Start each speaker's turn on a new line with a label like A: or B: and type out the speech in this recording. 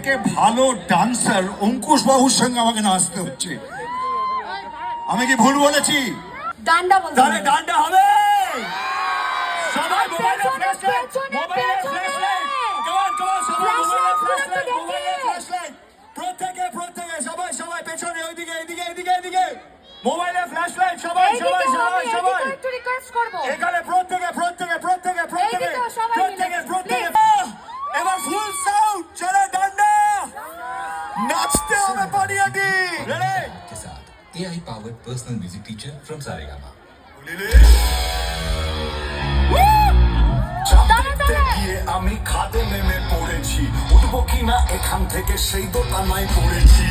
A: থেকে ভালো ডান্সার অঙ্কুশ বাবুর সঙ্গে আমাকে নাচতে হচ্ছে। আমি কি ভুল বলেছি?
B: ডান্ডা বলতে
A: তাহলে ডান্ডা হবে। সবাই
B: আর
A: মোবাইলে
B: পেছনে,
A: ফ্ল্যাশলাইট,
B: পেছনে,
A: মোবাইলে
B: পেছনে।
A: ফ্ল্যাশলাইট, কমান কমান সবাই মোবাইলে
B: Flashlight গুলো তো
A: ফ্ল্যাশলাইট,
B: দেখে।
A: মোবাইলে ফ্ল্যাশলাইট, প্রত্যেকে প্রত্যেকে সবাই সবাই পেছনে ওইদিকে এদিকে এদিকে এদিকে মোবাইলে ফ্ল্যাশলাইট, সবাই সবাই সবাই সবাই
B: একটু রিকোয়েস্ট করব।
A: এখানে প্রত্যেকে প্রত্যেকে প্রত্যেকে প্রত্যেকে
B: এইদিকেও সবাই
A: প্রত্যেকে
B: মিলে,
A: প্রত্যেকে
B: please।
A: এবার ফুল সাউন্ড চলে ডান্ডা নাচতে হবে পানিয়াটি রেডি
C: के साथ AI powered personal music teacher from Saregama।
A: গিয়ে আমি খাদে নেমে পড়েছি, উঠবো কিনা এখান থেকে সেই দোটানায় পড়েছি।